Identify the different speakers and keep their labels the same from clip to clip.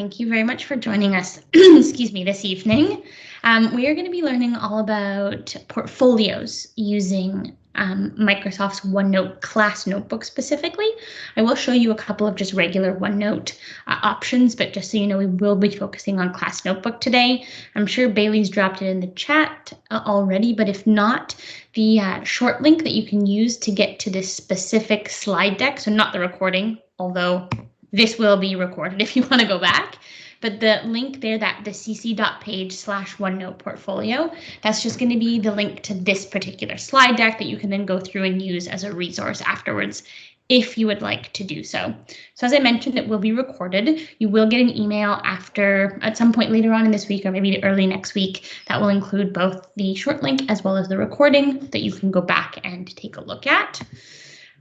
Speaker 1: Thank you very much for joining us, excuse me, this evening. We are going to be learning all about portfolios using Microsoft's OneNote class notebook specifically. I will show you a couple of just regular OneNote options, but just so you know, we will be focusing on class notebook today. I'm sure Bailey's dropped it in the chat already, but if not, the short link that you can use to get to this specific slide deck, so not the recording, although this will be recorded if you want to go back. But the link there, that the cc.page/OneNote portfolio, that's just going to be the link to this particular slide deck that you can then go through and use as a resource afterwards if you would like to do so. So as I mentioned, it will be recorded. You will get an email at some point later on in this week or maybe early next week that will include both the short link as well as the recording that you can go back and take a look at.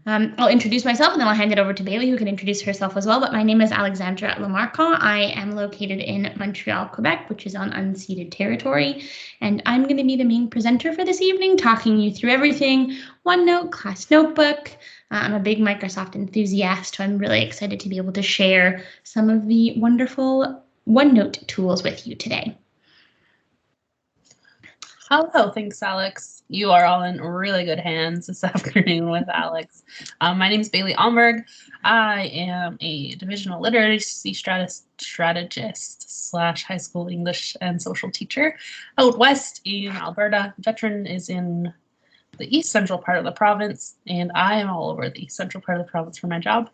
Speaker 1: I'll introduce myself and then I'll hand it over to Bailey, who can introduce herself as well. But my name is Alexandra Lamarca. I am located in Montreal, Quebec, which is on unceded territory. And I'm going to be the main presenter for this evening, talking you through everything OneNote, class notebook. I'm a big Microsoft enthusiast, so I'm really excited to be able to share some of the wonderful OneNote tools with you today.
Speaker 2: Hello, thanks, Alex. You are all in really good hands this afternoon with Alex. My name is Bailey Almberg. I am a divisional literacy strategist / high school English and social teacher out west in Alberta. Veteran is in the east central part of the province, and I am all over the central part of the province for my job.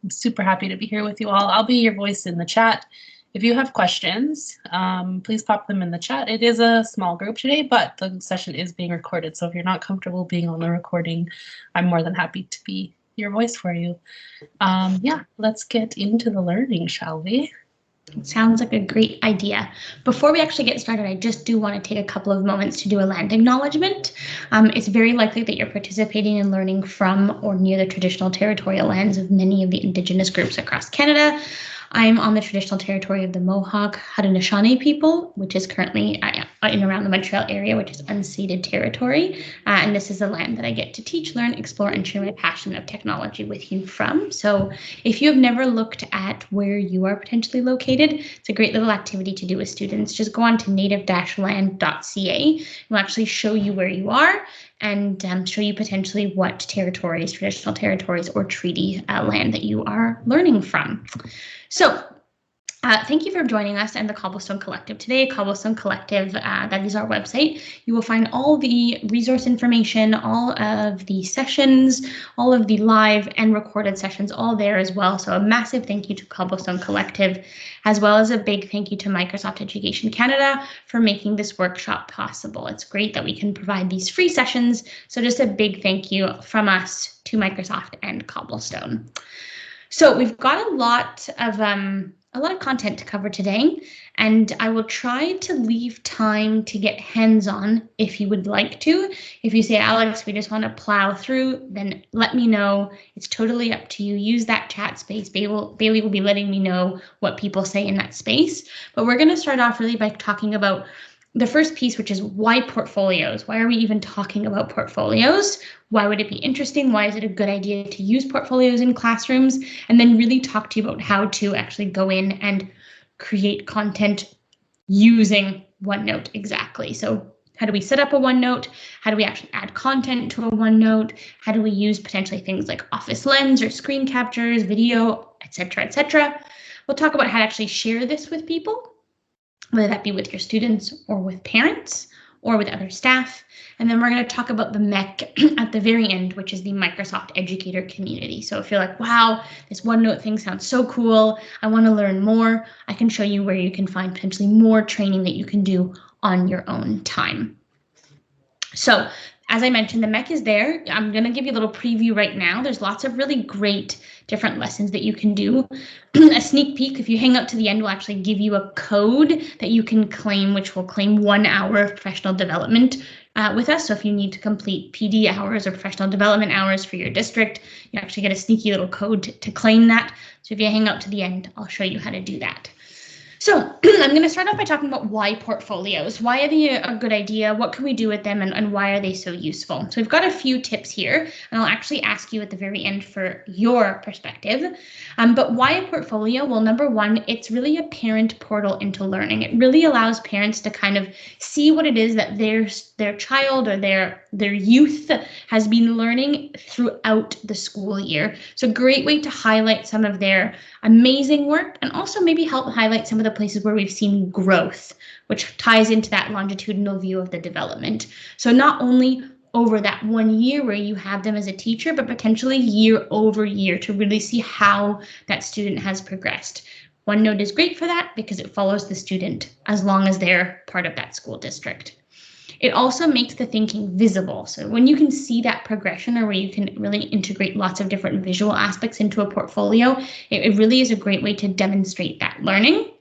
Speaker 2: I'm super happy to be here with you all. I'll be your voice in the chat. If you have questions, please pop them in the chat. It is a small group today, but the session is being recorded. So if you're not comfortable being on the recording, I'm more than happy to be your voice for you. Yeah, let's get into the learning, shall we?
Speaker 1: It sounds like a great idea. Before we actually get started, I just do want to take a couple of moments to do a land acknowledgement. It's very likely that you're participating in learning from or near the traditional territorial lands of many of the Indigenous groups across Canada. I'm on the traditional territory of the Mohawk Haudenosaunee people, which is currently in and around the Montreal area, which is unceded territory. And this is the land that I get to teach, learn, explore, and share my passion of technology with you from. So if you have never looked at where you are potentially located, it's a great little activity to do with students. Just go on to native-land.ca. It will actually show you where you are and show you potentially what territories, traditional territories, or treaty land that you are learning from. So thank you for joining us and the Cobblestone Collective today. Cobblestone Collective, that is our website. You will find all the resource information, all of the sessions, all of the live and recorded sessions, all there as well. So a massive thank you to Cobblestone Collective, as well as a big thank you to Microsoft Education Canada for making this workshop possible. It's great that we can provide these free sessions. So just a big thank you from us to Microsoft and Cobblestone. So we've got a lot of content to cover today, and I will try to leave time to get hands-on if you would like to. If you say, Alex, we just want to plow through, then let me know. It's totally up to you. Use that chat space. Bailey will be letting me know what people say in that space. But we're going to start off really by talking about the first piece, which is why portfolios? Why are we even talking about portfolios? Why would it be interesting? Why is it a good idea to use portfolios in classrooms? And then really talk to you about how to actually go in and create content using OneNote exactly. So how do we set up a OneNote? How do we actually add content to a OneNote? How do we use potentially things like Office Lens or screen captures, video, etc., etc. We'll talk about how to actually share this with people, whether that be with your students or with parents or with other staff. And then we're going to talk about the MEC at the very end, which is the Microsoft Educator community. So if you're like, wow, this OneNote thing sounds so cool, I want to learn more, I can show you where you can find potentially more training that you can do on your own time. So as I mentioned, the MEC is there. I'm going to give you a little preview right now. There's lots of really great different lessons that you can do. A sneak peek, if you hang out to the end, will actually give you a code that you can claim, which will claim 1 hour of professional development with us. So if you need to complete PD hours or professional development hours for your district, you actually get a sneaky little code to claim that. So if you hang out to the end, I'll show you how to do that. So I'm going to start off by talking about why portfolios. Why are they a good idea? What can we do with them, and why are they so useful? So we've got a few tips here, and I'll actually ask you at the very end for your perspective. But why a portfolio? Well, number one, it's really a parent portal into learning. It really allows parents to kind of see what it is that their child or their youth has been learning throughout the school year. So a great way to highlight some of their amazing work, and also maybe help highlight some of the places where we've seen growth, which ties into that longitudinal view of the development. So not only over that 1 year where you have them as a teacher, but potentially year over year to really see how that student has progressed. OneNote is great for that because it follows the student as long as they're part of that school district. It also makes the thinking visible. So when you can see that progression, or where you can really integrate lots of different visual aspects into a portfolio, it really is a great way to demonstrate that learning.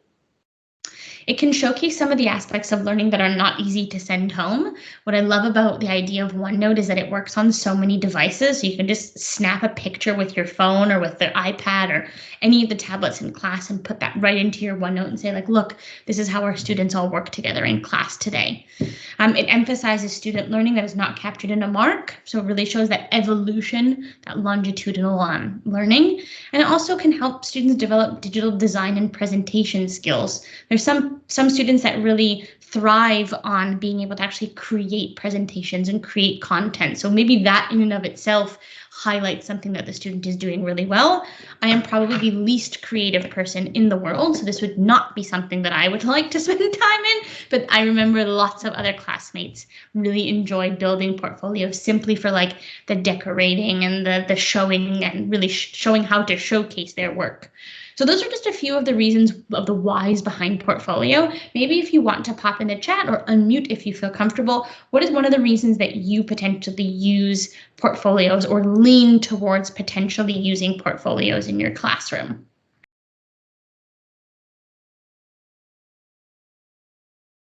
Speaker 1: It can showcase some of the aspects of learning that are not easy to send home. What I love about the idea of OneNote is that it works on so many devices. So you can just snap a picture with your phone or with the iPad or any of the tablets in class and put that right into your OneNote and say, like, look, this is how our students all work together in class today. It emphasizes student learning that is not captured in a mark. So it really shows that evolution, that longitudinal learning. And it also can help students develop digital design and presentation skills. There's some students that really thrive on being able to actually create presentations and create content. So maybe that in and of itself highlights something that the student is doing really well. I am probably the least creative person in the world, so this would not be something that I would like to spend time in, but I remember lots of other classmates really enjoyed building portfolios simply for like the decorating and the showing and really showing how to showcase their work. So those are just a few of the reasons of the whys behind portfolio. Maybe if you want to pop in the chat or unmute if you feel comfortable, what is one of the reasons that you potentially use portfolios or lean towards potentially using portfolios in your classroom?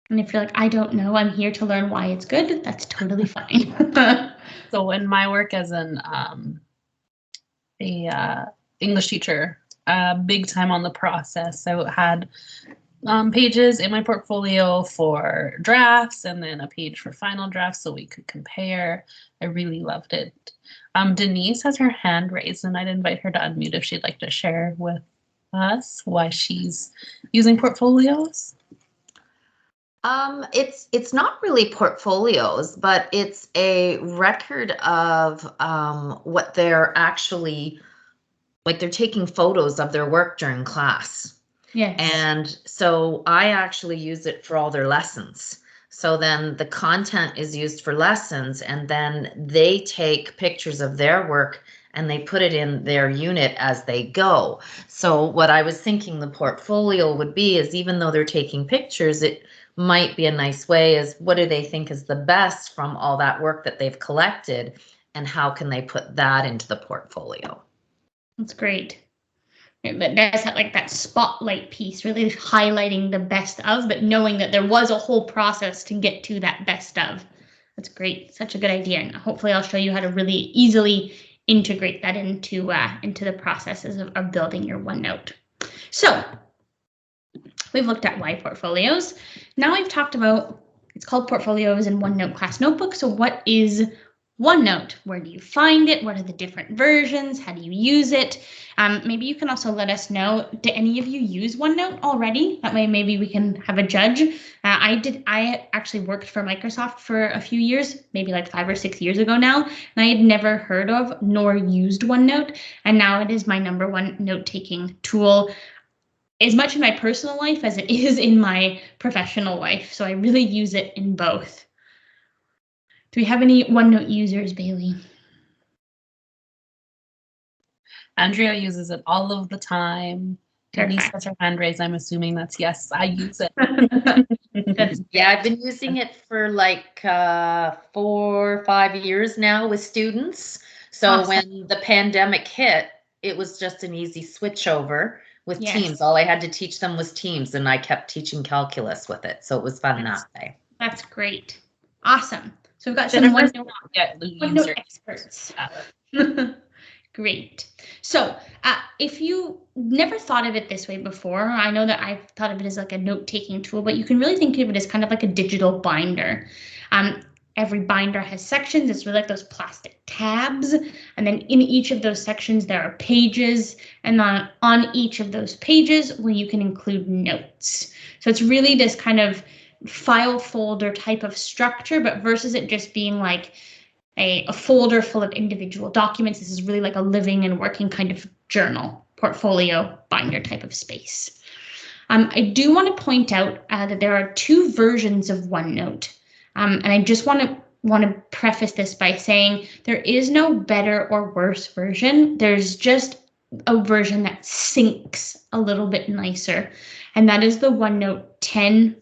Speaker 1: And if you're like, I don't know, I'm here to learn why it's good, that's totally fine.
Speaker 2: So in my work as an English teacher, big time on the process. I had pages in my portfolio for drafts and then a page for final drafts so we could compare. I really loved it. Denise has her hand raised, and I'd invite her to unmute if she'd like to share with us why she's using portfolios.
Speaker 3: It's not really portfolios, but it's a record of what they're actually, like, they're taking photos of their work during class.
Speaker 1: Yes.
Speaker 3: And so I actually use it for all their lessons. So then the content is used for lessons, and then they take pictures of their work and they put it in their unit as they go. So what I was thinking the portfolio would be is, even though they're taking pictures, it might be a nice way is, what do they think is the best from all that work that they've collected, and how can they put that into the portfolio?
Speaker 1: That's great. But that's like that spotlight piece, really highlighting the best of, but knowing that there was a whole process to get to that best of. That's great. Such a good idea. And hopefully I'll show you how to really easily integrate that into the processes of building your OneNote. So we've looked at why portfolios. Now we've talked about, it's called portfolios in OneNote class notebook. So what is OneNote? Where do you find it? What are the different versions? How do you use it? Maybe you can also let us know, do any of you use OneNote already? That way maybe we can have a judge. I actually worked for Microsoft for a few years, maybe like 5 or 6 years ago now, and I had never heard of nor used OneNote, and now it is my #1 note-taking tool, as much in my personal life as it is in my professional life. So I really use it in both. Do we have any OneNote users, Bailey?
Speaker 2: Andrea uses it all of the time. Denise has her hand raised. I'm assuming that's yes, I use it.
Speaker 3: Yeah, I've been using it for like 4 or 5 years now with students. So awesome. When the pandemic hit, it was just an easy switch over with Teams. All I had to teach them was Teams, and I kept teaching calculus with it. So it was fun that way.
Speaker 1: That's great. Awesome. So we've got some OneNote experts. Great. So if you never thought of it this way before, I know that I've thought of it as like a note-taking tool, but you can really think of it as kind of like a digital binder. Every binder has sections. It's really like those plastic tabs. And then in each of those sections, there are pages. And on each of those pages, well, you can include notes. So it's really this kind of file folder type of structure, but versus it just being like a folder full of individual documents, this is really like a living and working kind of journal, portfolio, binder type of space. I do want to point out that there are two versions of OneNote. And I just want to preface this by saying there is no better or worse version. There's just a version that syncs a little bit nicer, and that is the OneNote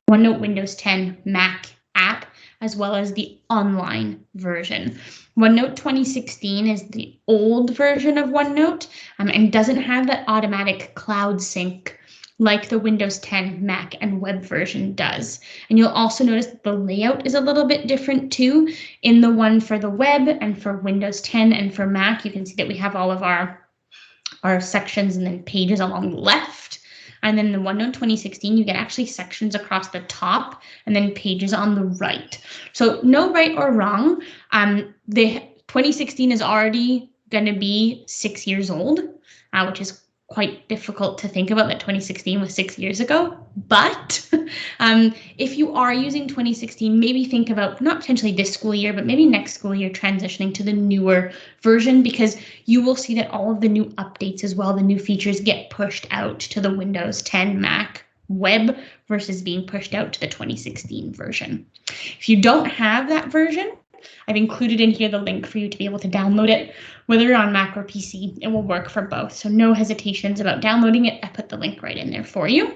Speaker 1: Windows 10 Mac app, as well as the online version. OneNote 2016 is the old version of OneNote and doesn't have that automatic cloud sync like the Windows 10 Mac and web version does. And you'll also notice that the layout is a little bit different too. In the one for the web and for Windows 10 and for Mac, you can see that we have all of our sections and then pages along the left. And then the OneNote 2016, you get actually sections across the top and then pages on the right. So no right or wrong. The 2016 is already going to be 6 years old, which is quite difficult to think about that 2016 was 6 years ago. But if you are using 2016, maybe think about not potentially this school year, but maybe next school year transitioning to the newer version, because you will see that all of the new updates as well, the new features get pushed out to the Windows 10 Mac web versus being pushed out to the 2016 version. If you don't have that version, I've included in here the link for you to be able to download it, whether you're on Mac or PC. It will work for both, so no hesitations about downloading it. I put the link right in there for you.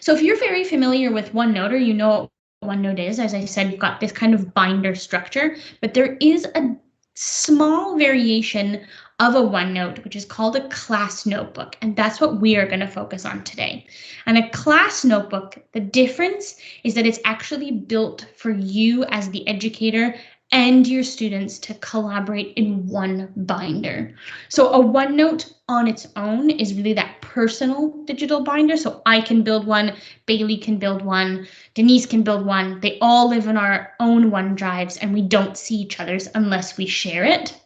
Speaker 1: So if you're very familiar with OneNote, or you know what OneNote is, as I said, you've got this kind of binder structure, but there is a small variation of a OneNote, which is called a class notebook, and that's what we are going to focus on today. And a class notebook, the difference is that it's actually built for you as the educator and your students to collaborate in one binder. So a OneNote on its own is really that personal digital binder. So I can build one, Bailey can build one, Denise can build one. They all live in our own OneDrives, and we don't see each other's unless we share it.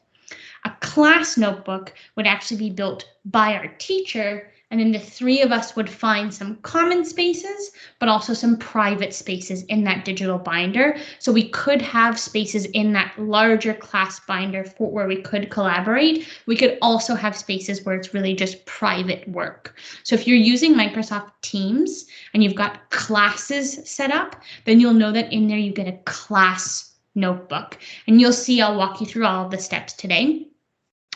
Speaker 1: A class notebook would actually be built by our teacher, and then the three of us would find some common spaces, but also some private spaces in that digital binder. So we could have spaces in that larger class binder for where we could collaborate. We could also have spaces where it's really just private work. So if you're using Microsoft Teams and you've got classes set up, then you'll know that in there you get a class notebook. And you'll see, I'll walk you through all of the steps today.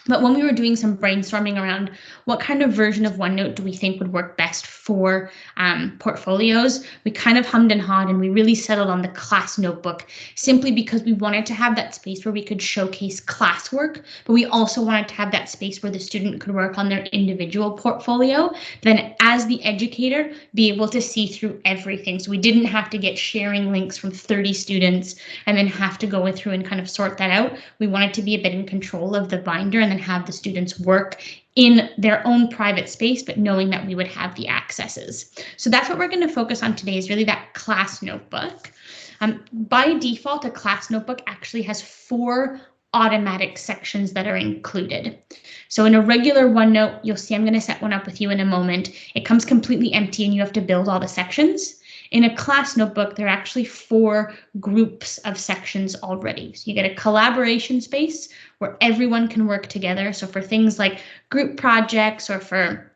Speaker 1: But when we were doing some brainstorming around what kind of version of OneNote do we think would work best for portfolios, we kind of hummed and hawed, and we really settled on the class notebook simply because we wanted to have that space where we could showcase classwork, but we also wanted to have that space where the student could work on their individual portfolio, then as the educator, be able to see through everything. So we didn't have to get sharing links from 30 students and then have to go through and kind of sort that out. We wanted to be a bit in control of the binder and have the students work in their own private space, but knowing that we would have the accesses. So that's what we're going to focus on today, is really that class notebook. By default, a class notebook actually has 4 automatic sections that are included. So in a regular OneNote, you'll see I'm going to set one up with you in a moment. It comes completely empty and you have to build all the sections. In a class notebook, there are actually 4 groups of sections already. So you get a collaboration space where everyone can work together. So for things like group projects or for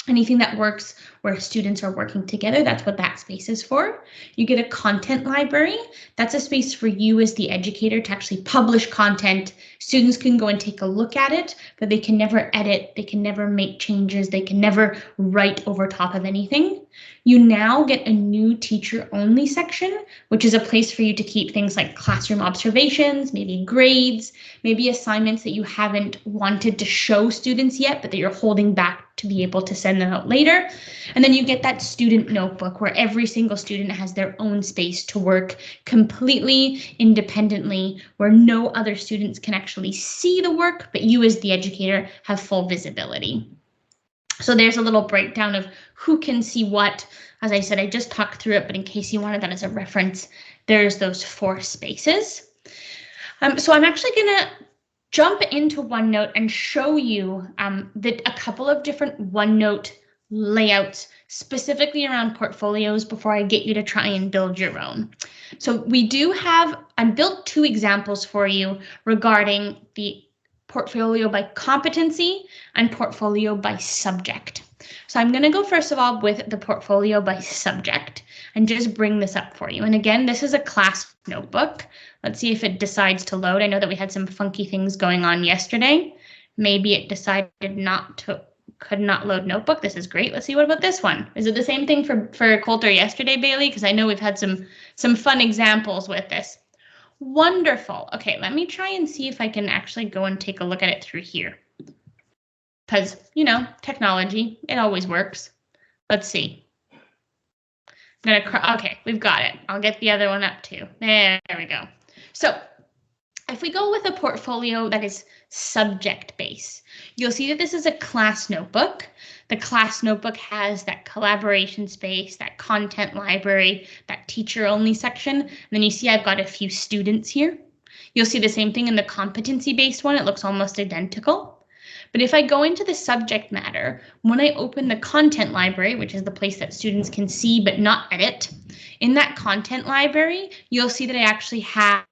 Speaker 1: anything that works where students are working together, that's what that space is for. You get a content library. That's a space for you as the educator to actually publish content. Students can go and take a look at it, but they can never edit, they can never make changes, they can never write over top of anything. You now get a new teacher-only section, which is a place for you to keep things like classroom observations, maybe grades, maybe assignments that you haven't wanted to show students yet, but that you're holding back to be able to send them out later. And then you get that student notebook where every single student has their own space to work completely independently, where no other students can actually see the work, but you as the educator have full visibility. So there's a little breakdown of who can see what. As I said, I just talked through it, but in case you wanted that as a reference, there's those 4 spaces. So I'm actually going to jump into OneNote and show you a couple of different OneNote layouts specifically around portfolios before I get you to try and build your own. So I built 2 examples for you regarding the portfolio by competency and portfolio by subject. So I'm going to go first of all with the portfolio by subject and just bring this up for you. And again, this is a class notebook. Let's see if it decides to load. I know that we had some funky things going on yesterday. Maybe it decided could not load notebook. This is great. Let's see, what about this one? Is it the same thing for Coulter yesterday, Bailey? Because I know we've had some fun examples with this. Wonderful. Okay, let me try and see if I can actually go and take a look at it through here. Because, technology, it always works. Let's see. Okay, we've got it. I'll get the other one up too. There we go. So if we go with a portfolio that is subject-based, you'll see that this is a class notebook. The class notebook has that collaboration space, that content library, that teacher-only section. And then you see I've got a few students here. You'll see the same thing in the competency-based one. It looks almost identical. But if I go into the subject matter, when I open the content library, which is the place that students can see but not edit, in that content library, you'll see that I actually have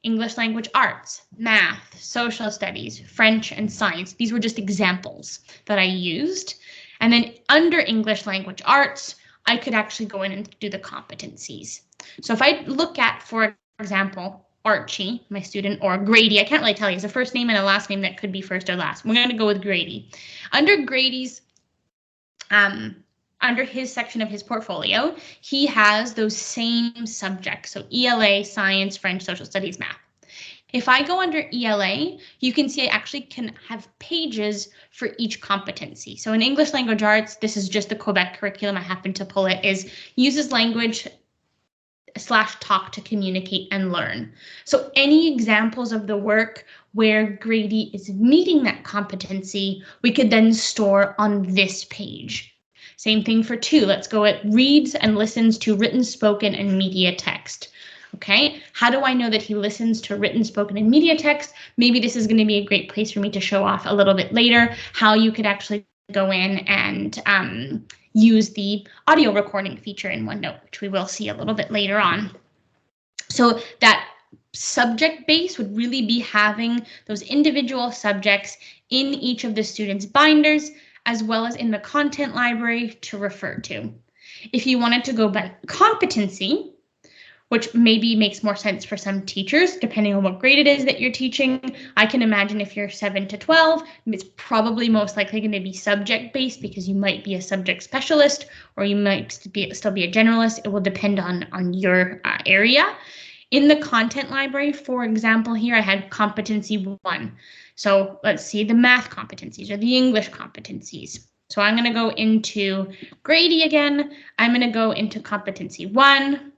Speaker 1: English language arts, math, social studies, French, and science. These were just examples that I used. And then under English language arts, I could actually go in and do the competencies. So if I look at, for example, Archie, my student, or Grady, I can't really tell you, it's a first name and a last name that could be first or last. We're going to go with Grady. Under Grady's, under his section of his portfolio, he has those same subjects. So ELA, science, French, social studies, math. If I go under ELA, you can see I actually can have pages for each competency. So in English language arts, this is just the Quebec curriculum. I happen to pull it, is uses language / talk to communicate and learn. So any examples of the work where Grady is meeting that competency, we could then store on this page. Same thing for 2. Let's go at reads and listens to written, spoken, and media text. Okay, how do I know that he listens to written, spoken, and media text? Maybe this is going to be a great place for me to show off a little bit later how you could actually go in and use the audio recording feature in OneNote, which we will see a little bit later on. So that subject base would really be having those individual subjects in each of the students' binders, as well as in the content library to refer to. If you wanted to go by competency, which maybe makes more sense for some teachers, depending on what grade it is that you're teaching. I can imagine if you're 7 to 12, it's probably most likely going to be subject-based because you might be a subject specialist or you might still be a generalist. It will depend on your area. In the content library, for example, here I had competency 1. So let's see the math competencies or the English competencies. So I'm going to go into Grady again. I'm going to go into competency 1.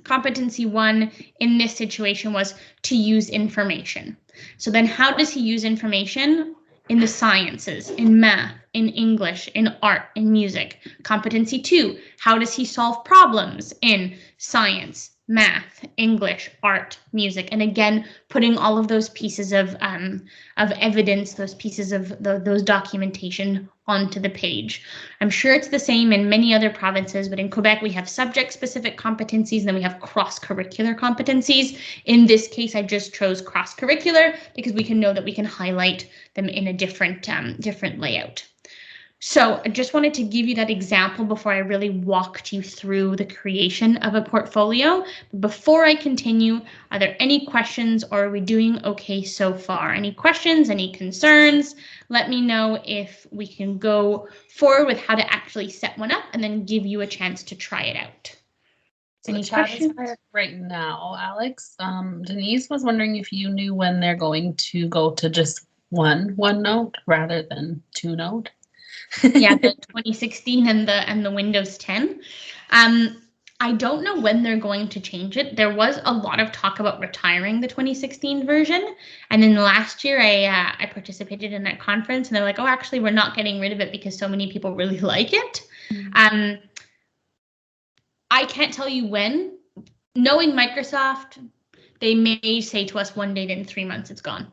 Speaker 1: Competency 1 in this situation was to use information. So then how does he use information? In the sciences, in math, in English, in art, in music. Competency 2, how does he solve problems in science, math, English, art, music? And again, putting all of those pieces of evidence, those pieces of those documentation onto the page. I'm sure it's the same in many other provinces, but in Quebec, we have subject-specific competencies, and then we have cross-curricular competencies. In this case, I just chose cross-curricular because we can know that we can highlight them in a different layout. So I just wanted to give you that example before I really walked you through the creation of a portfolio. Before I continue, are there any questions or are we doing okay so far? Any questions, any concerns? Let me know if we can go forward with how to actually set one up and then give you a chance to try it out.
Speaker 2: So
Speaker 1: Any
Speaker 2: the chat
Speaker 1: questions?
Speaker 2: is fired right now, Alex. Denise was wondering if you knew when they're going to go to just OneNote rather than TwoNote.
Speaker 1: Yeah, the 2016 and the Windows 10. I don't know when they're going to change it. There was a lot of talk about retiring the 2016 version, and then last year I participated in that conference, and they're like, oh, actually, we're not getting rid of it because so many people really like it. I can't tell you when. Knowing Microsoft, they may say to us one day that in 3 months it's gone.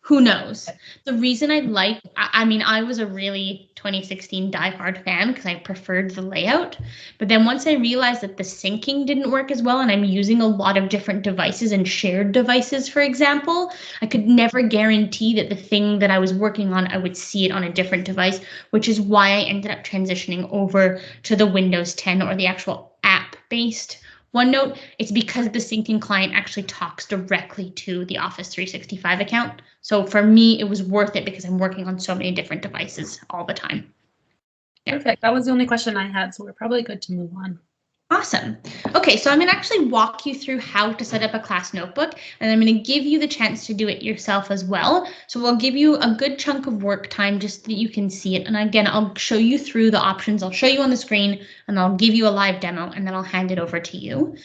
Speaker 1: Who knows? The reason I mean, I was a really 2016 diehard fan because I preferred the layout. But then once I realized that the syncing didn't work as well, and I'm using a lot of different devices and shared devices, for example, I could never guarantee that the thing that I was working on, I would see it on a different device, which is why I ended up transitioning over to the Windows 10 or the actual app-based OneNote. It's because the syncing client actually talks directly to the Office 365 account. So for me, it was worth it because I'm working on so many different devices all the time.
Speaker 2: Yeah. Perfect. That was the only question I had, so we're probably good to move on.
Speaker 1: Awesome. Okay, so I'm going to actually walk you through how to set up a class notebook, and I'm going to give you the chance to do it yourself as well. So we'll give you a good chunk of work time just so that you can see it. And again, I'll show you through the options. I'll show you on the screen, and I'll give you a live demo, and then I'll hand it over to you.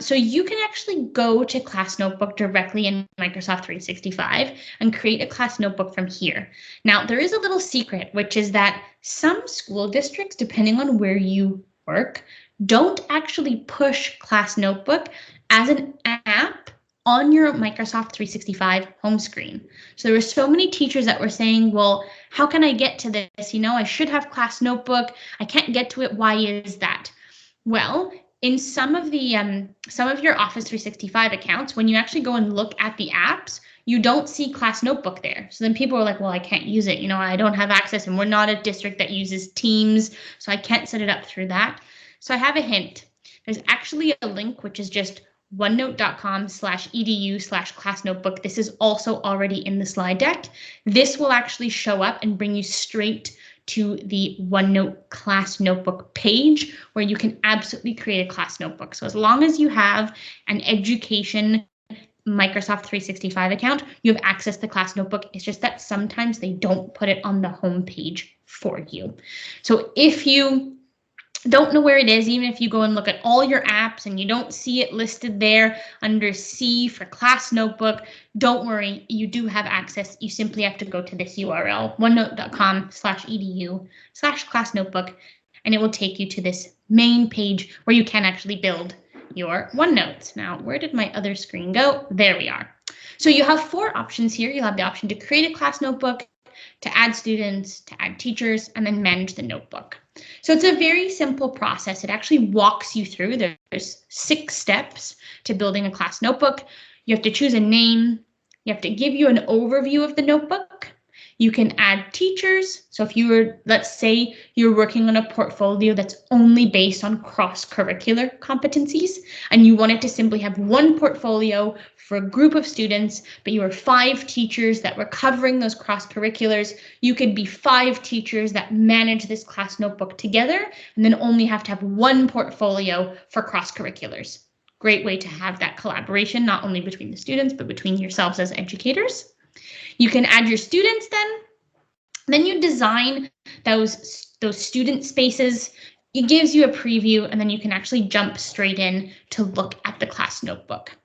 Speaker 1: So you can actually go to Class Notebook directly in Microsoft 365 and create a class notebook from here. Now, there is a little secret, which is that some school districts, depending on where you work, don't actually push Class Notebook as an app on your Microsoft 365 home screen. So there were so many teachers that were saying, well, how can I get to this? You know, I should have Class Notebook. I can't get to it. Why is that? Well, in some of your Office 365 accounts, when you actually go and look at the apps, you don't see Class Notebook there. So then people are like, well, I can't use it. You know, I don't have access, and we're not a district that uses Teams, so I can't set it up through that. So I have a hint. There's actually a link, which is just onenote.com/edu/class notebook. This is also already in the slide deck. This will actually show up and bring you straight to the OneNote class notebook page where you can absolutely create a class notebook. So as long as you have an education Microsoft 365 account, you have access to class notebook. It's just that sometimes they don't put it on the home page for you. So if you don't know where it is, even if you go and look at all your apps and you don't see it listed there under C for class notebook, don't worry, you do have access. You simply have to go to this URL, onenote.com/edu/class notebook, and it will take you to this main page where you can actually build your OneNotes. Now, where did my other screen go? There we are. So you have 4 options here. You'll have the option to create a class notebook, to add students, to add teachers, and then manage the notebook. So it's a very simple process. It actually walks you through. There's 6 steps to building a class notebook. You have to choose a name. You have to give you an overview of the notebook. You can add teachers. So if you were, let's say you're working on a portfolio that's only based on cross-curricular competencies, and you wanted to simply have one portfolio for a group of students, but you were 5 teachers that were covering those cross-curriculars, you could be 5 teachers that manage this class notebook together, and then only have to have one portfolio for cross-curriculars. Great way to have that collaboration, not only between the students, but between yourselves as educators. You can add your students then you design those student spaces. It gives you a preview, and then you can actually jump straight in to look at the class notebook.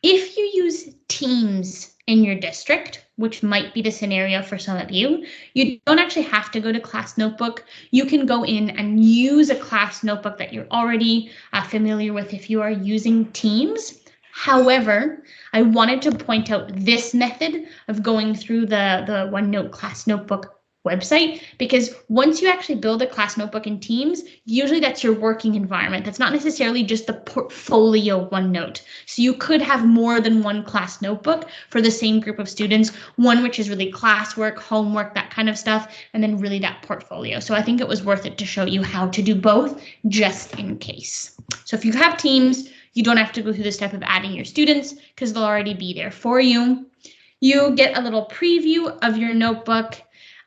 Speaker 1: If you use Teams in your district, which might be the scenario for some of you, you don't actually have to go to Class Notebook. You can go in and use a class notebook that you're already familiar with if you are using Teams. However, I wanted to point out this method of going through the OneNote class notebook website, because once you actually build a class notebook in Teams, usually that's your working environment. That's not necessarily just the portfolio OneNote. So you could have more than one class notebook for the same group of students, one which is really classwork, homework, that kind of stuff, and then really that portfolio. So I think it was worth it to show you how to do both just in case. So if you have Teams, you don't have to go through the step of adding your students because they'll already be there for you. You get a little preview of your notebook,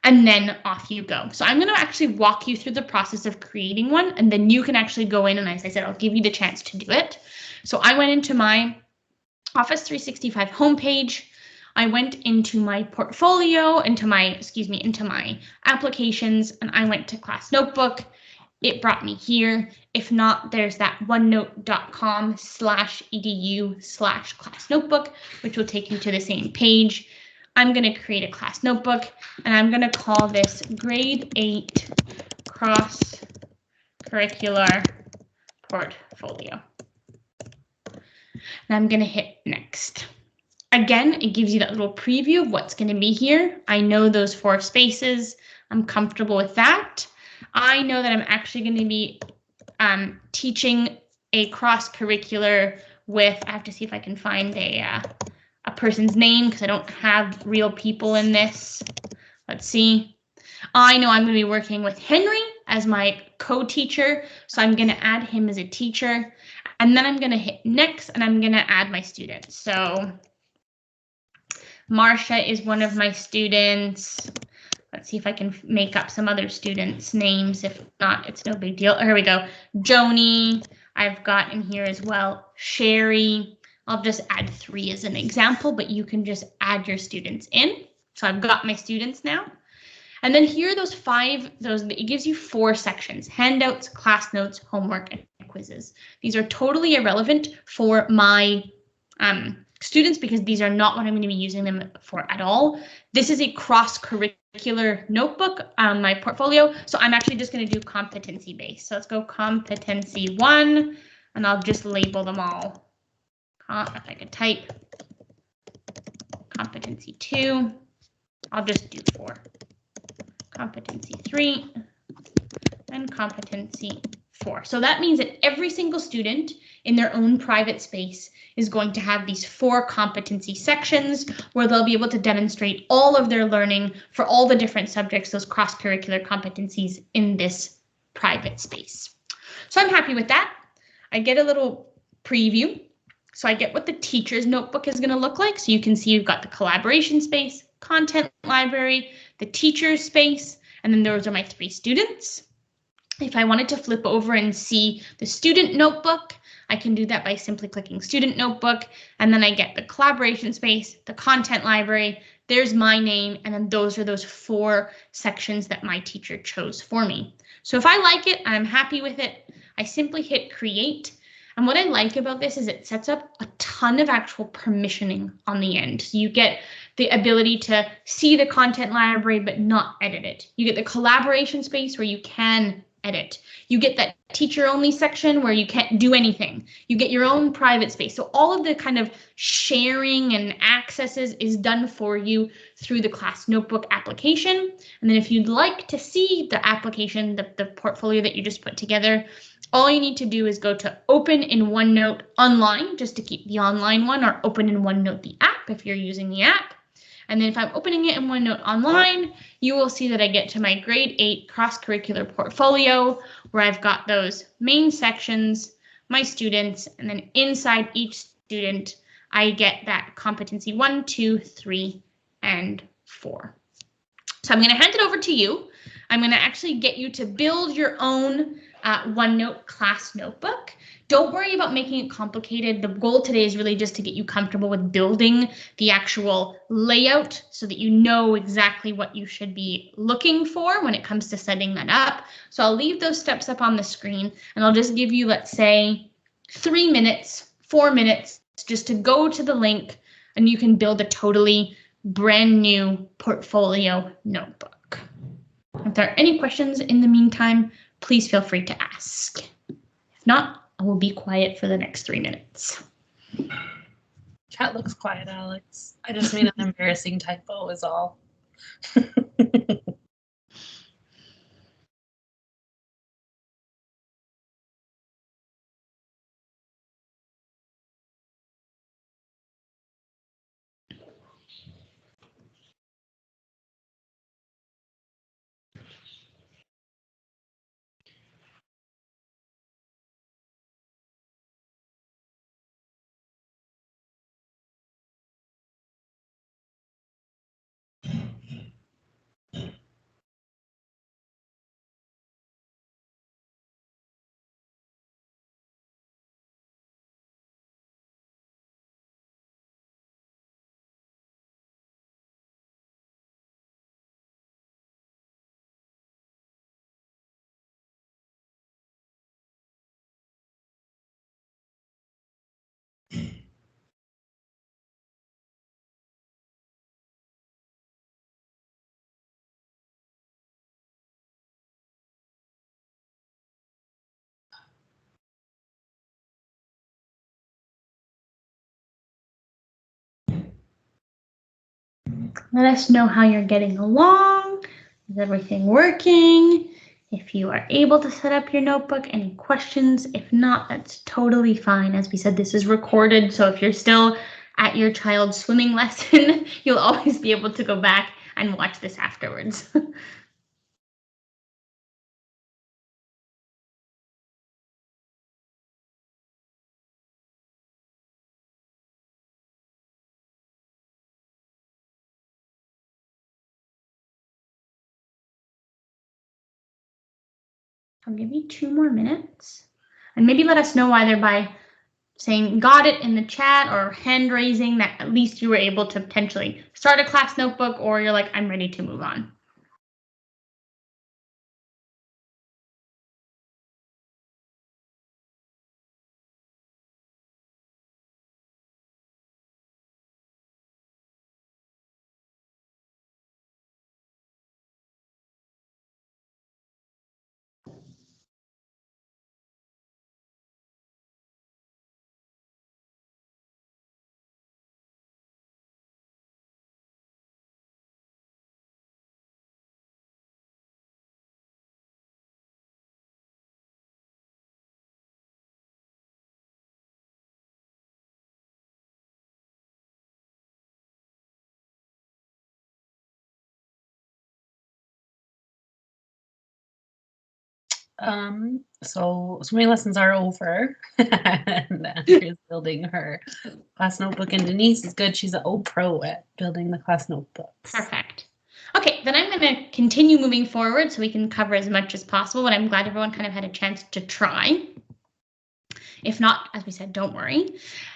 Speaker 1: and then off you go. So I'm going to actually walk you through the process of creating one, and then you can actually go in, and as I said, I'll give you the chance to do it. So I went into my Office 365 homepage. I went into my portfolio, into my applications, and I went to class notebook. It brought me here. If not, there's that onenote.com/edu/class notebook, which will take you to the same page. I'm going to create a class notebook, and I'm going to call this grade 8 cross curricular portfolio. And I'm going to hit next. Again, it gives you that little preview of what's going to be here. I know those 4 spaces. I'm comfortable with that. I know that I'm actually going to be teaching a cross-curricular with, I have to see if I can find a person's name because I don't have real people in this. Let's see. I know I'm going to be working with Henry as my co-teacher, so I'm going to add him as a teacher. And then I'm going to hit next, and I'm going to add my students. So Marcia is one of my students. Let's see if I can make up some other students' names. If not, it's no big deal. Here we go. Joni, I've got in here as well. Sherry. I'll just add 3 as an example, but you can just add your students in. So I've got my students now. And then here are those 5, it gives you 4 sections: handouts, class notes, homework, and quizzes. These are totally irrelevant for my students because these are not what I'm going to be using them for at all. This is a cross-curricular notebook, my portfolio. So I'm actually just going to do competency based. So let's go competency 1, and I'll just label them all. If I could type competency 2, I'll just do 4. Competency 3 and competency 4. So that means that every single student in their own private space is going to have these 4 competency sections where they'll be able to demonstrate all of their learning for all the different subjects, those cross-curricular competencies in this private space. So I'm happy with that. I get a little preview. So I get what the teacher's notebook is going to look like. So you can see you've got the collaboration space, content library, the teacher's space, and then those are my 3 students. If I wanted to flip over and see the student notebook, I can do that by simply clicking student notebook, and then I get the collaboration space, the content library, there's my name, and then those are those 4 sections that my teacher chose for me. So if I like it, I'm happy with it, I simply hit create. And what I like about this is it sets up a ton of actual permissioning on the end. So you get the ability to see the content library, but not edit it. You get the collaboration space where you can edit. You get that teacher only section where you can't do anything. You get your own private space. So all of the kind of sharing and accesses is done for you through the class notebook application. And then if you'd like to see the application, the portfolio that you just put together, all you need to do is go to open in OneNote online, just to keep the online one, or open in OneNote the app if you're using the app. And then if I'm opening it in OneNote online, you will see that I get to my grade 8 cross-curricular portfolio where I've got those main sections, my students, and then inside each student, I get that competency 1, 2, 3, and 4. So I'm going to hand it over to you. I'm going to actually get you to build your own OneNote class notebook. Don't worry about making it complicated. The goal today is really just to get you comfortable with building the actual layout so that you know exactly what you should be looking for when it comes to setting that up. So I'll leave those steps up on the screen and I'll just give you, let's say, 3 minutes, 4 minutes just to go to the link and you can build a totally brand new portfolio notebook. If there are any questions in the meantime, please feel free to ask. If not, I will be quiet for the next 3 minutes.
Speaker 2: Chat looks quiet, Alex. I just made an embarrassing typo is all.
Speaker 1: Let us know how you're getting along. Is everything working? If you are able to set up your notebook, any questions? If not, that's totally fine. As we said, this is recorded, so if you're still at your child's swimming lesson, you'll always be able to go back and watch this afterwards. I'll give you 2 more minutes, and maybe let us know either by saying got it in the chat or hand raising that at least you were able to potentially start a class notebook, or you're like, I'm ready to move on.
Speaker 2: So swimming lessons are over. And Andrea's building her class notebook, and Denise is good. She's an old pro at building the class notebooks.
Speaker 1: Perfect. Okay, then I'm going to continue moving forward so we can cover as much as possible, and I'm glad everyone kind of had a chance to try. If not, as we said, don't worry.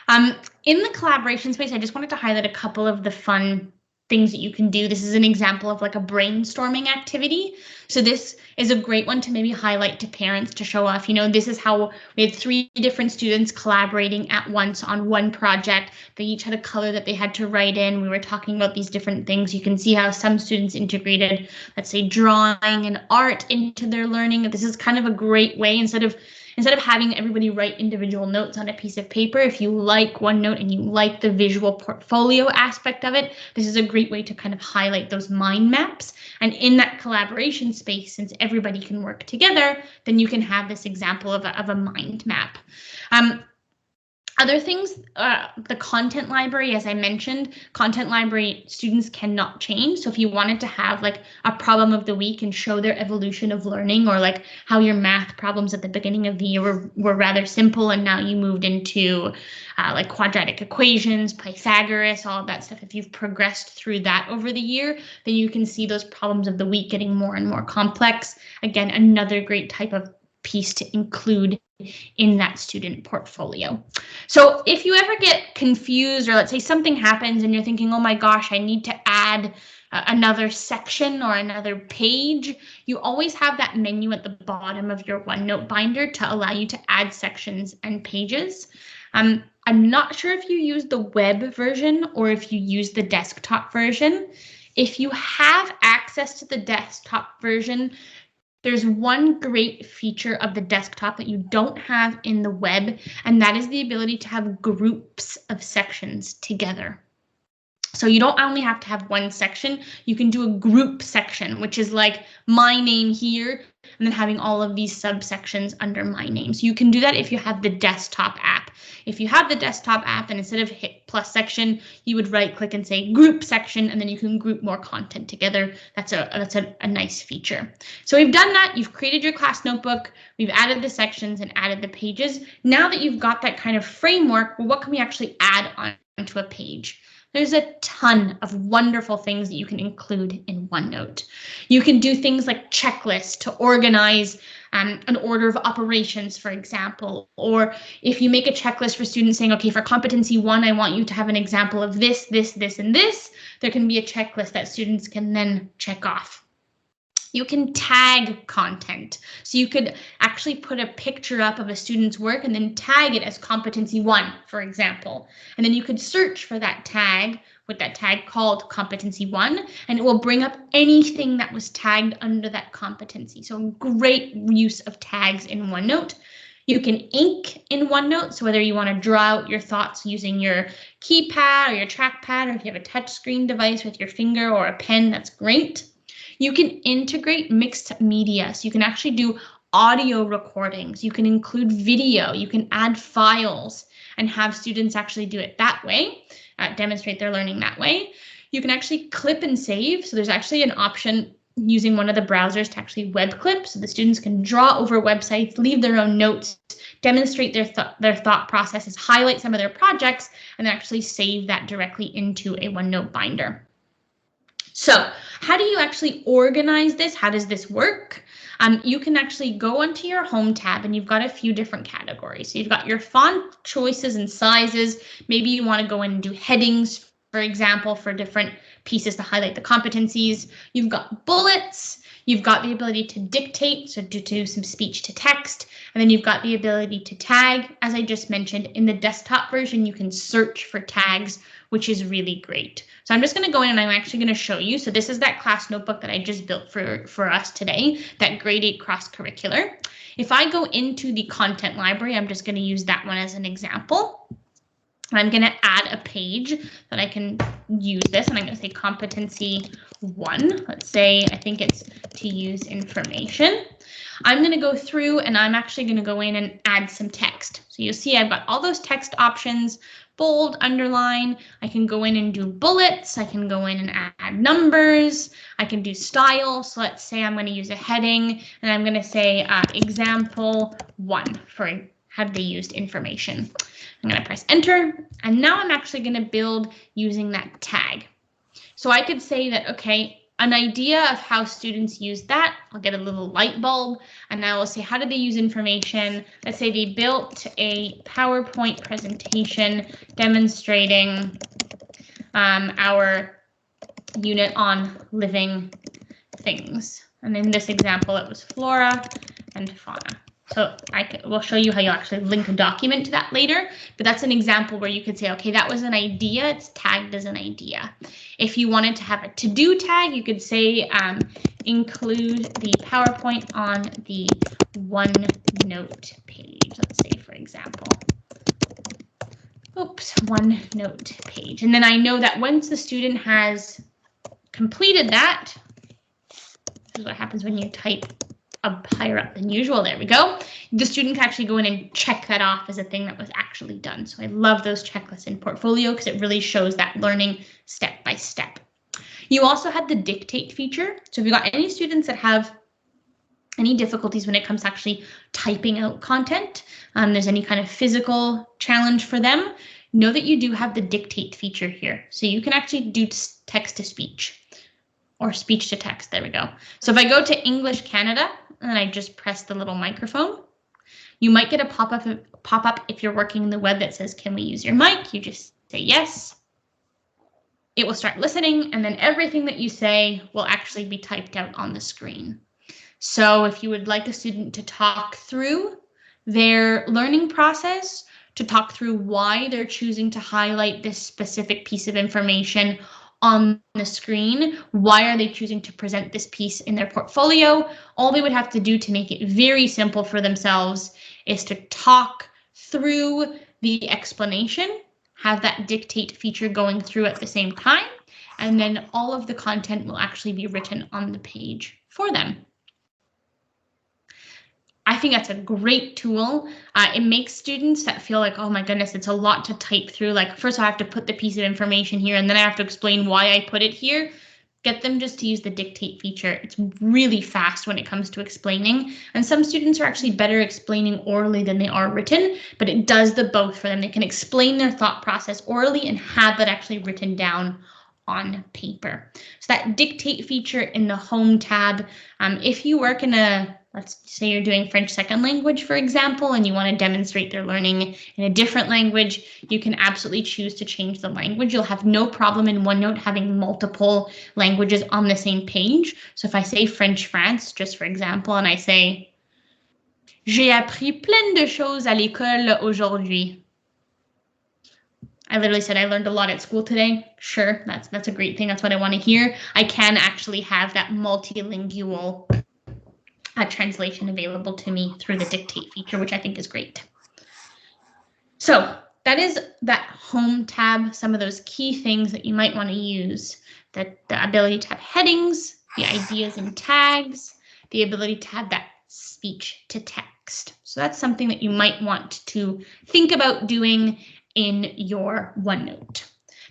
Speaker 1: In the collaboration space, I just wanted to highlight a couple of the fun things that you can do. This is an example of like a brainstorming activity. So this is a great one to maybe highlight to parents to show off, this is how we had 3 different students collaborating at once on one project. They each had a color that they had to write in. We were talking about these different things. You can see how some students integrated, let's say, drawing and art into their learning. This is kind of a great way, instead of having everybody write individual notes on a piece of paper, if you like OneNote and you like the visual portfolio aspect of it, this is a great way to kind of highlight those mind maps. And in that collaboration space, since everybody can work together, then you can have this example of a mind map. Other things, the content library, as I mentioned, content library students cannot change. So if you wanted to have like a problem of the week and show their evolution of learning, or like how your math problems at the beginning of the year were rather simple and now you moved into like quadratic equations, Pythagoras, all of that stuff. If you've progressed through that over the year, then you can see those problems of the week getting more and more complex. Again, another great type of piece to include in that student portfolio. So if you ever get confused, or let's say something happens and you're thinking, oh my gosh, I need to add another section or another page, you always have that menu at the bottom of your OneNote binder to allow you to add sections and pages. I'm not sure if you use the web version or if you use the desktop version. If you have access to the desktop version, there's one great feature of the desktop that you don't have in the web, and that is the ability to have groups of sections together. So you don't only have to have one section, you can do a group section, which is like my name here, and then having all of these subsections under my name. So you can do that if you have the desktop app. If you have the desktop app, then instead of hit plus section, you would right click and say group section, and then you can group more content together. That's a nice feature. So we've done that. You've created your class notebook. We've added the sections and added the pages. Now that you've got that kind of framework, well, what can we actually add onto a page? There's a ton of wonderful things that you can include in OneNote. You can do things like checklists to organize an order of operations, for example, or if you make a checklist for students saying, okay, for competency 1, I want you to have an example of this, this, this, and this, there can be a checklist that students can then check off. You can tag content. So you could actually put a picture up of a student's work and then tag it as competency 1, for example. And then you could search for that tag with that tag called competency 1, and it will bring up anything that was tagged under that competency. So great use of tags in OneNote. You can ink in OneNote, so whether you want to draw out your thoughts using your keypad or your trackpad, or if you have a touchscreen device with your finger or a pen, that's great. You can integrate mixed media, so you can actually do audio recordings, you can include video, you can add files and have students actually do it that way, demonstrate their learning that way. You can actually clip and save, so there's actually an option using one of the browsers to actually web clip, so the students can draw over websites, leave their own notes, demonstrate their thought processes, highlight some of their projects, and then actually save that directly into a OneNote binder. So how do you actually organize this? How does this work? You can actually go onto your home tab and you've got a few different categories. So you've got your font choices and sizes. Maybe you want to go in and do headings, for example, for different pieces to highlight the competencies. You've got bullets. You've got the ability to dictate, so do some speech to text, and then you've got the ability to tag. As I just mentioned, in the desktop version, you can search for tags, which is really great. So I'm just going to go in and I'm actually going to show you. So this is that class notebook that I just built for us today, that grade 8 cross-curricular. If I go into the content library, I'm just going to use that one as an example. I'm going to add a page that I can use this, and I'm going to say competency 1. Let's say, I think it's to use information. I'm going to go through and I'm actually going to go in and add some text. So you'll see I've got all those text options, bold, underline. I can go in and do bullets. I can go in and add numbers. I can do style. So let's say I'm going to use a heading and I'm going to say example 1 for have they used information. I'm going to press enter, and now I'm actually going to build using that tag. So I could say that, okay, an idea of how students use that, I'll get a little light bulb, and I will say, how did they use information? Let's say they built a PowerPoint presentation demonstrating our unit on living things. And in this example, it was flora and fauna. So we'll show you how you actually link a document to that later, but that's an example where you could say, okay, that was an idea, it's tagged as an idea. If you wanted to have a to-do tag, you could say include the PowerPoint on the OneNote page, let's say, for example. Oops, OneNote page. And then I know that once the student has completed that, this is what happens when you type up higher up than usual. There we go. The student can actually go in and check that off as a thing that was actually done. So I love those checklists in Portfolio because it really shows that learning step by step. You also had the dictate feature. So if you've got any students that have any difficulties when it comes to actually typing out content, there's any kind of physical challenge for them, know that you do have the dictate feature here. So you can actually do text to speech or speech to text. There we go. So if I go to English Canada, and I just press the little microphone, you might get a pop-up if you're working in the web that says, can we use your mic? You just say yes. It will start listening, and then everything that you say will actually be typed out on the screen. So if you would like a student to talk through their learning process, to talk through why they're choosing to highlight this specific piece of information on the screen, why are they choosing to present this piece in their portfolio, all they would have to do to make it very simple for themselves is to talk through the explanation, have that dictate feature going through at the same time, and then all of the content will actually be written on the page for them. I think that's a great tool. It makes students that feel like, oh my goodness, it's a lot to type through. Like, first I have to put the piece of information here, and then I have to explain why I put it here. Get them just to use the dictate feature. It's really fast when it comes to explaining. And some students are actually better explaining orally than they are written, but it does the both for them. They can explain their thought process orally and have that actually written down on paper. So that dictate feature in the home tab, if you work in a, let's say you're doing French second language, for example, and you want to demonstrate their learning in a different language, you can absolutely choose to change the language. You'll have no problem in OneNote having multiple languages on the same page. So if I say French France, just for example, and I say, j'ai appris plein de choses à l'école aujourd'hui. I literally said I learned a lot at school today. Sure, that's a great thing. That's what I want to hear. I can actually have that multilingual translation available to me through the dictate feature, which I think is great. So that is that home tab, some of those key things that you might want to use, the ability to have headings, the ideas and tags, the ability to have that speech to text. So that's something that you might want to think about doing in your OneNote.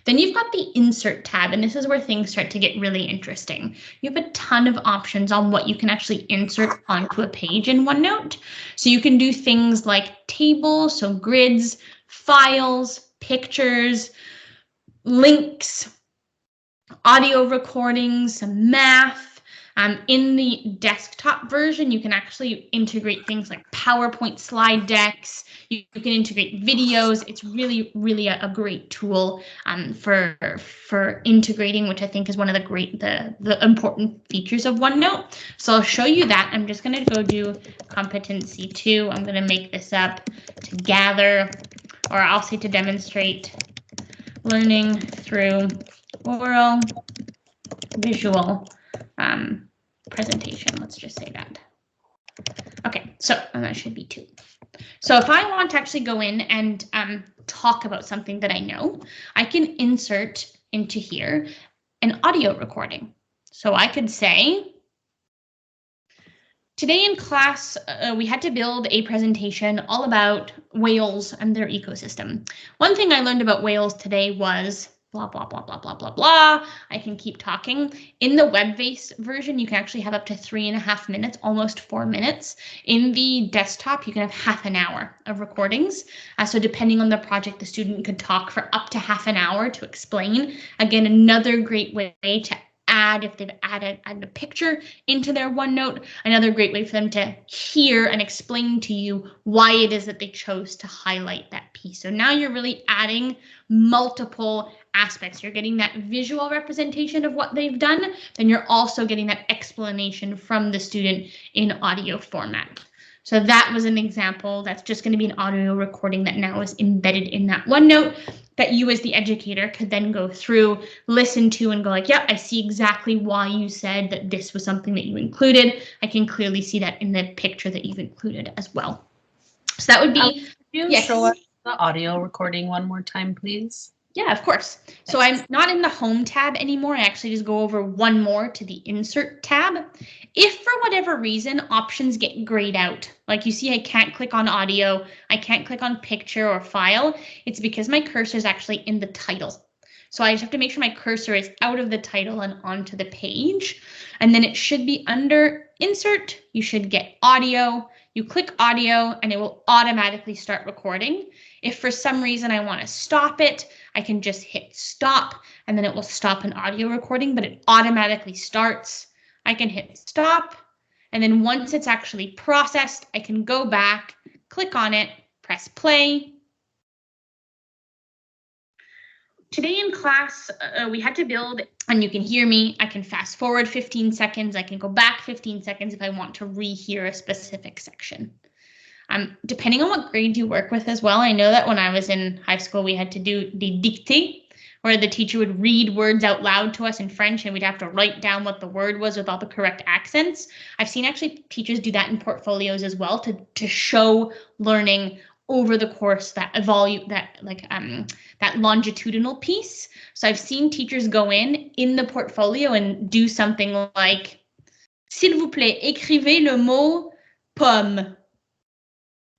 Speaker 1: Then you've got the insert tab, and this is where things start to get really interesting. You have a ton of options on what you can actually insert onto a page in OneNote. So you can do things like tables, so grids, files, pictures, links, audio recordings, some math. In the desktop version, you can actually integrate things like PowerPoint slide decks. You can integrate videos. It's really, really a great tool for integrating, which I think is one of the important features of OneNote. So I'll show you that. I'm just going to go do competency 2. I'm going to make this up to gather, or I'll say to demonstrate learning through oral, visual, presentation. Let's just say that. Okay, so that should be 2. So if I want to actually go in and talk about something that I know, I can insert into here an audio recording. So I could say, today in class, we had to build a presentation all about whales and their ecosystem. One thing I learned about whales today was blah, blah, blah, blah, blah, blah, blah. I can keep talking. In the web-based version, you can actually have up to 3.5 minutes, almost 4 minutes. In the desktop, you can have half an hour of recordings. So depending on the project, the student could talk for up to half an hour to explain. Again, another great way to add, if they've added a picture into their OneNote, another great way for them to hear and explain to you why it is that they chose to highlight that piece. So now you're really adding multiple aspects. You're getting that visual representation of what they've done, then you're also getting that explanation from the student in audio format. So that was an example. That's just going to be an audio recording that now is embedded in that OneNote that you as the educator could then go through, listen to, and go like, yeah, I see exactly why you said that this was something that you included. I can clearly see that in the picture that you've included as well. So that would be,
Speaker 2: yes. Show us the audio recording one more time, please.
Speaker 1: Yeah, of course. So I'm not in the home tab anymore. I actually just go over one more to the insert tab. If for whatever reason options get grayed out, like you see I can't click on audio, I can't click on picture or file, it's because my cursor is actually in the title. So I just have to make sure my cursor is out of the title and onto the page. And then it should be under insert. You should get audio. You click audio and it will automatically start recording. If for some reason I want to stop it, I can just hit stop and then it will stop an audio recording, but it automatically starts. I can hit stop. And then once it's actually processed, I can go back, click on it, press play. Today in class, we had to build, and you can hear me, I can fast forward 15 seconds, I can go back 15 seconds if I want to rehear a specific section. Depending on what grade you work with as well, I know that when I was in high school, we had to do the dictée, where the teacher would read words out loud to us in French and we'd have to write down what the word was with all the correct accents. I've seen actually teachers do that in portfolios as well to show learning over the course, that longitudinal piece. So I've seen teachers go in the portfolio and do something like, s'il vous plaît, écrivez le mot pomme.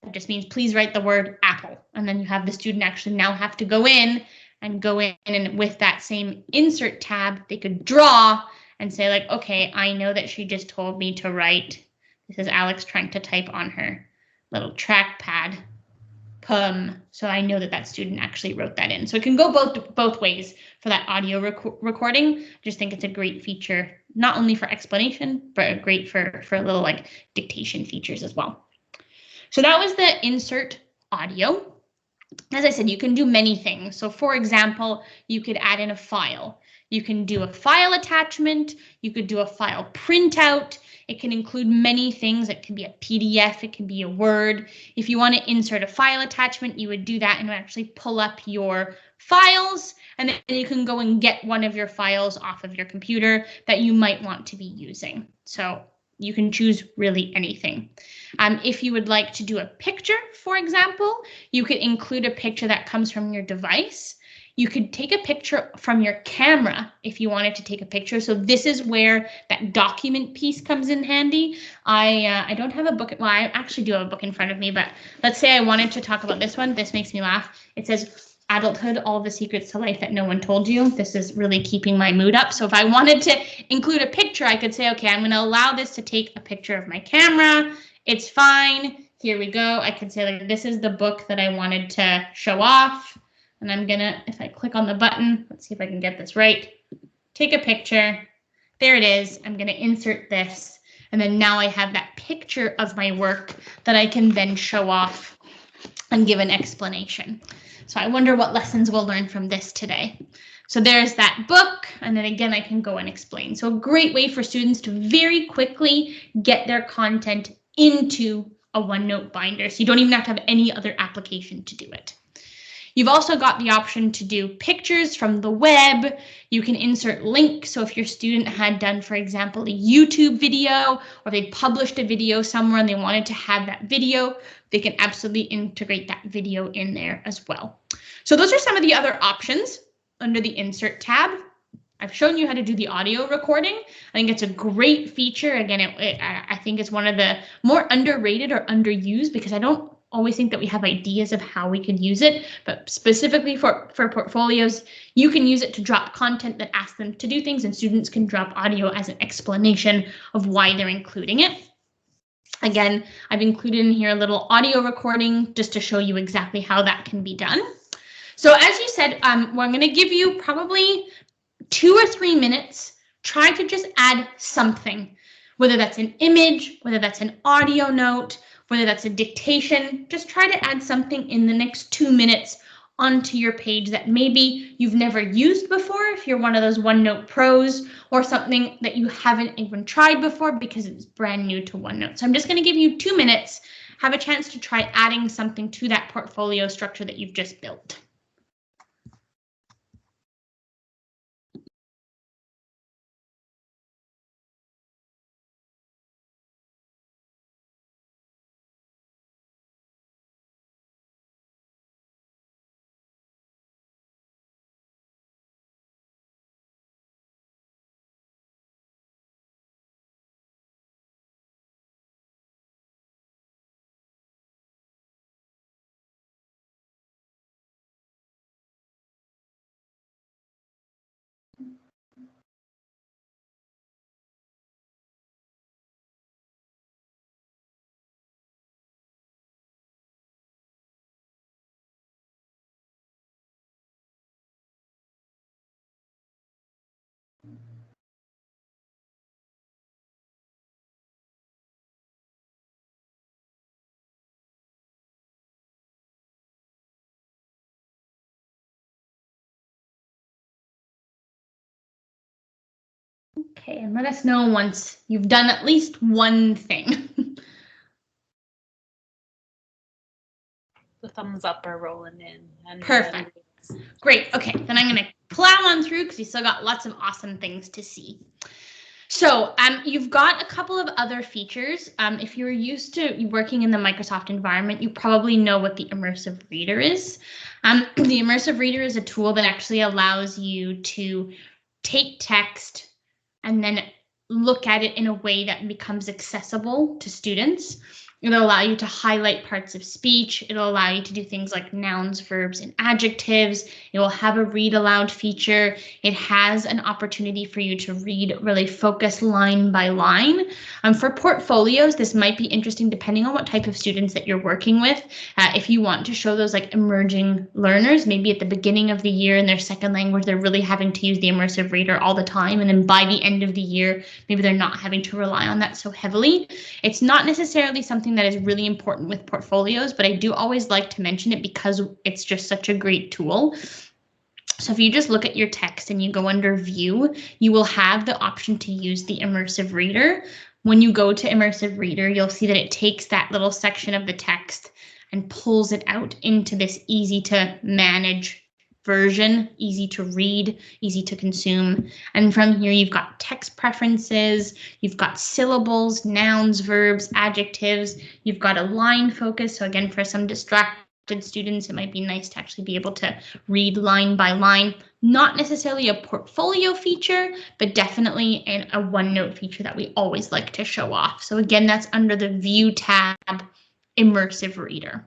Speaker 1: It just means please write the word apple. And then you have the student actually now have to go in and with that same insert tab, they could draw and say like, okay, I know that she just told me to write. This is Alex trying to type on her little trackpad. So I know that that student actually wrote that in. So it can go both ways for that audio recording. I just think it's a great feature, not only for explanation, but great for little like dictation features as well. So that was the insert audio. As I said, you can do many things. So for example, you could add in a file. You can do a file attachment. You could do a file printout. It can include many things. It can be a PDF. It can be a Word. If you want to insert a file attachment, you would do that and actually pull up your files. And then you can go and get one of your files off of your computer that you might want to be using. So you can choose really anything. If you would like to do a picture, for example, you could include a picture that comes from your device. You could take a picture from your camera if you wanted to take a picture. So this is where that document piece comes in handy. I don't have a book. Well, I actually do have a book in front of me, but let's say I wanted to talk about this one. This makes me laugh. It says Adulthood, All the Secrets to Life That No One Told You. This is really keeping my mood up. So if I wanted to include a picture, I could say, okay, I'm going to allow this to take a picture of my camera. It's fine. Here we go. I could say, like, this is the book that I wanted to show off. And I'm gonna, if I click on the button, let's see if I can get this right. Take a picture. There it is. I'm gonna insert this. And then now I have that picture of my work that I can then show off and give an explanation. So I wonder what lessons we'll learn from this today. So there's that book. And then again, I can go and explain. So a great way for students to very quickly get their content into a OneNote binder. So you don't even have to have any other application to do it. You've also got the option to do pictures from the web. You can insert links. So if your student had done, for example, a YouTube video, or they published a video somewhere and they wanted to have that video, they can absolutely integrate that video in there as well. So those are some of the other options under the Insert tab. I've shown you how to do the audio recording. I think it's a great feature. Again, I think it's one of the more underrated or underused, because I don't always think that we have ideas of how we could use it, but specifically for portfolios, you can use it to drop content that asks them to do things, and students can drop audio as an explanation of why they're including it. Again, I've included in here a little audio recording just to show you exactly how that can be done. So as you said, I'm going to give you probably 2 or 3 minutes. Try to just add something, whether that's an image, whether that's an audio note, whether that's a dictation. Just try to add something in the next 2 minutes onto your page that maybe you've never used before, if you're one of those OneNote pros, or something that you haven't even tried before because it's brand new to OneNote. So I'm just going to give you 2 minutes, have a chance to try adding something to that portfolio structure that you've just built. Okay, and let us know once you've done at least one thing.
Speaker 2: The thumbs up are rolling in. And
Speaker 1: Perfect. Great. Okay, then I'm going to plow on through because we still got lots of awesome things to see. So you've got a couple of other features. If you're used to working in the Microsoft environment, you probably know what the Immersive Reader is. The Immersive Reader is a tool that actually allows you to take text and then look at it in a way that becomes accessible to students. It'll allow you to highlight parts of speech. It'll allow you to do things like nouns, verbs, and adjectives. It will have a read aloud feature. It has an opportunity for you to read really focus line by line. For portfolios, this might be interesting depending on what type of students that you're working with. If you want to show those like emerging learners, maybe at the beginning of the year in their second language, they're really having to use the Immersive Reader all the time. And then by the end of the year, maybe they're not having to rely on that so heavily. It's not necessarily something that is really important with portfolios, but I do always like to mention it because it's just such a great tool. So if you just look at your text and you go under View, you will have the option to use the Immersive Reader. When you go to Immersive Reader, you'll see that it takes that little section of the text and pulls it out into this easy to manage version, easy to read, easy to consume. And from here, you've got text preferences, you've got syllables, nouns, verbs, adjectives, you've got a line focus. So again, for some distracted students, it might be nice to actually be able to read line by line. Not necessarily a portfolio feature, but definitely a OneNote feature that we always like to show off. So again, that's under the View tab, Immersive Reader.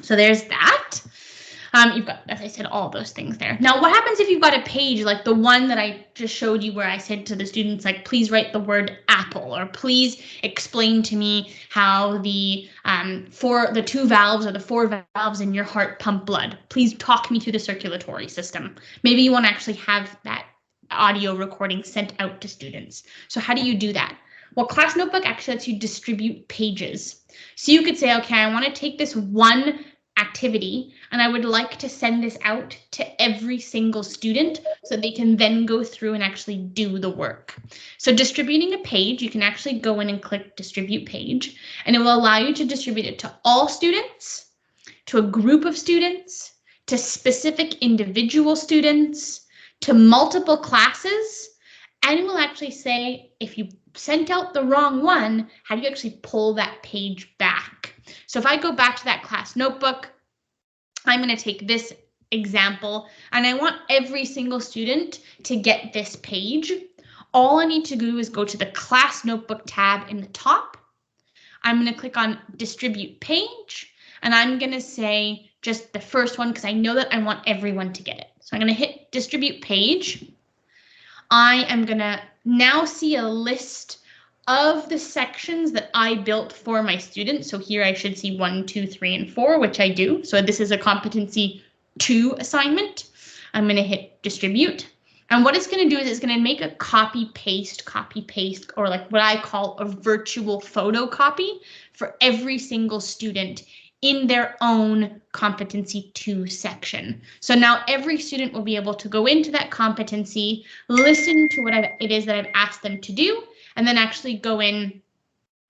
Speaker 1: So there's that. You've got, as I said, all those things there. Now, what happens if you've got a page like the one that I just showed you where I said to the students, like, please write the word apple, or please explain to me how the two valves or the four valves in your heart pump blood. Please talk me through the circulatory system. Maybe you want to actually have that audio recording sent out to students. So how do you do that? Well, Class Notebook actually lets you distribute pages. So you could say, okay, I want to take this one activity and I would like to send this out to every single student so they can then go through and actually do the work. So distributing a page, you can actually go in and click distribute page, and it will allow you to distribute it to all students, to a group of students, to specific individual students, to multiple classes, and it will actually say if you sent out the wrong one, how do you actually pull that page back? So if I go back to that class notebook, I'm going to take this example and I want every single student to get this page. All I need to do is go to the class notebook tab in the top. I'm going to click on distribute page and I'm going to say just the first one because I know that I want everyone to get it. So I'm going to hit distribute page. I am going to now see a list of the sections that I built for my students. So here I should see 1, 2, 3, and 4, which I do. So this is a competency 2 assignment. I'm going to hit distribute. And what it's going to do is it's going to make a copy paste, or like what I call a virtual photocopy for every single student in their own competency 2 section. So now every student will be able to go into that competency, listen to what it is that I've asked them to do, and then actually go in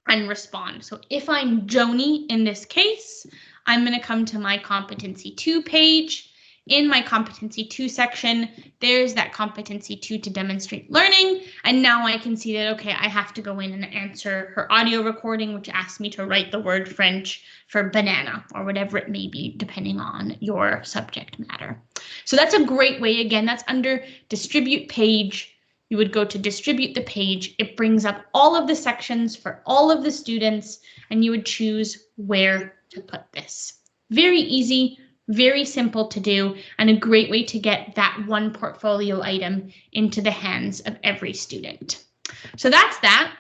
Speaker 1: and respond. So if I'm Joni in this case, I'm going to come to my competency 2 page. In my competency 2 section, there's that competency 2 to demonstrate learning. And now I can see that, okay, I have to go in and answer her audio recording, which asks me to write the word French for banana or whatever it may be, depending on your subject matter. So that's a great way. Again, that's under distribute page. You would go to distribute the page. It brings up all of the sections for all of the students, and you would choose where to put this. Very easy. Very simple to do and a great way to get that one portfolio item into the hands of every student. So that's that.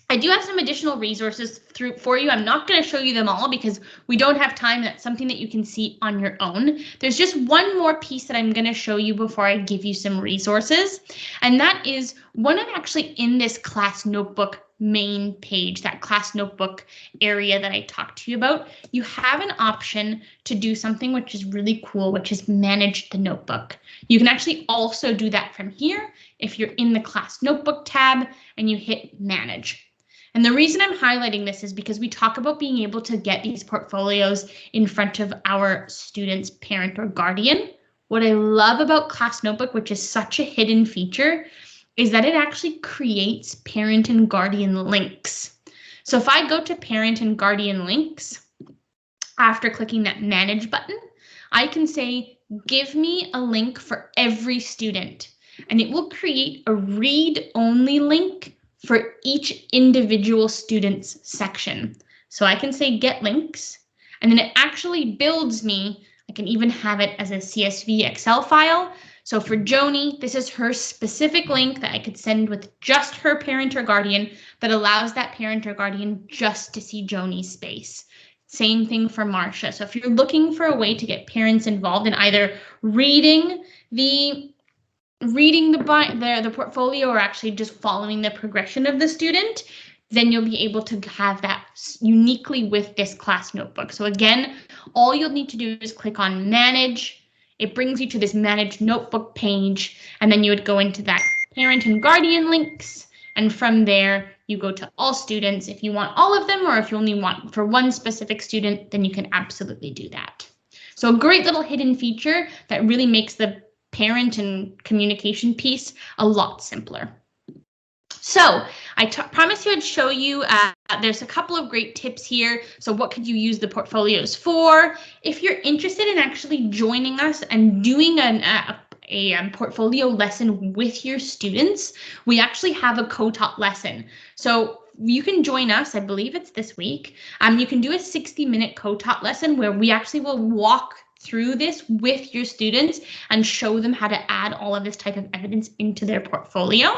Speaker 1: I do have some additional resources for you. I'm not going to show you them all because we don't have time. That's something that you can see on your own. There's just one more piece that I'm going to show you before I give you some resources. And that is when I'm actually in this class notebook main page, that class notebook area that I talked to you about, you have an option to do something which is really cool, which is manage the notebook. You can actually also do that from here if you're in the class notebook tab and you hit manage. And the reason I'm highlighting this is because we talk about being able to get these portfolios in front of our student's parent or guardian. What I love about Class Notebook, which is such a hidden feature, is that it actually creates parent and guardian links. So if I go to parent and guardian links, after clicking that manage button, I can say, give me a link for every student, and it will create a read-only link for each individual student's section. So I can say get links, and then it actually builds me. I can even have it as a CSV Excel file. So for Joni, this is her specific link that I could send with just her parent or guardian that allows that parent or guardian just to see Joni's space. Same thing for Marcia. So if you're looking for a way to get parents involved in either reading the portfolio or actually just following the progression of the student, then you'll be able to have that uniquely with this class notebook. So again, all you'll need to do is click on manage. It brings you to this manage notebook page, and then you would go into that parent and guardian links. And from there, you go to all students. If you want all of them, or if you only want for one specific student, then you can absolutely do that. So a great little hidden feature that really makes the parent and communication piece a lot simpler. So I promised you I'd show you, there's a couple of great tips here. So what could you use the portfolios for? If you're interested in actually joining us and doing a portfolio lesson with your students, we actually have a co-taught lesson. So you can join us, I believe it's this week. You can do a 60-minute co-taught lesson where we actually will walk through this with your students and show them how to add all of this type of evidence into their portfolio.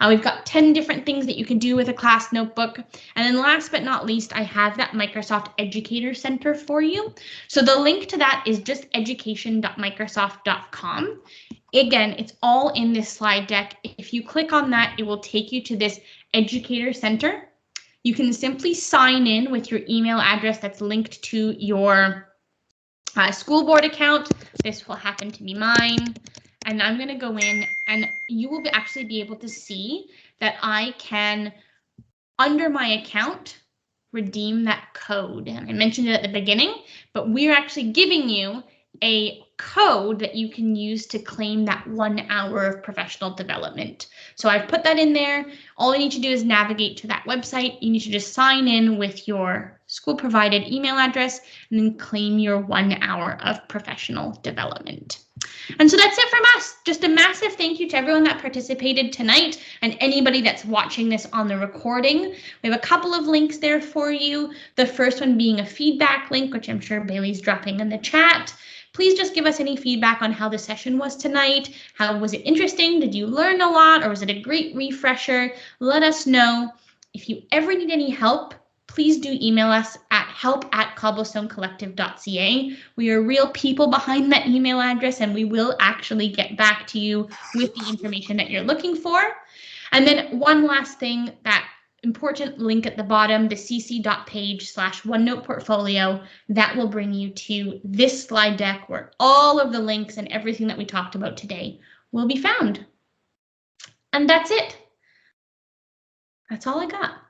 Speaker 1: We've got 10 different things that you can do with a class notebook. And then last but not least, I have that Microsoft Educator Center for you. So the link to that is just education.microsoft.com. Again, it's all in this slide deck. If you click on that, it will take you to this Educator Center. You can simply sign in with your email address that's linked to your school board account. This will happen to be mine. And I'm going to go in and you will actually be able to see that I can, under my account, redeem that code. And I mentioned it at the beginning, but we're actually giving you a code that you can use to claim that 1 hour of professional development. So I've put that in there. All you need to do is navigate to that website. You need to just sign in with your school provided email address and then claim your 1 hour of professional development. And so that's it from us. Just a massive thank you to everyone that participated tonight and anybody that's watching this on the recording. We have a couple of links there for you. The first one being a feedback link, which I'm sure Bailey's dropping in the chat. Please just give us any feedback on how the session was tonight. How was it interesting? Did you learn a lot, or was it a great refresher? Let us know. If you ever need any help, please do email us at help@cobblestonecollective.ca. We are real people behind that email address, and we will actually get back to you with the information that you're looking for. And then one last thing, that important link at the bottom, the cc.page/OneNote portfolio, that will bring you to this slide deck where all of the links and everything that we talked about today will be found. And that's it. That's all I got.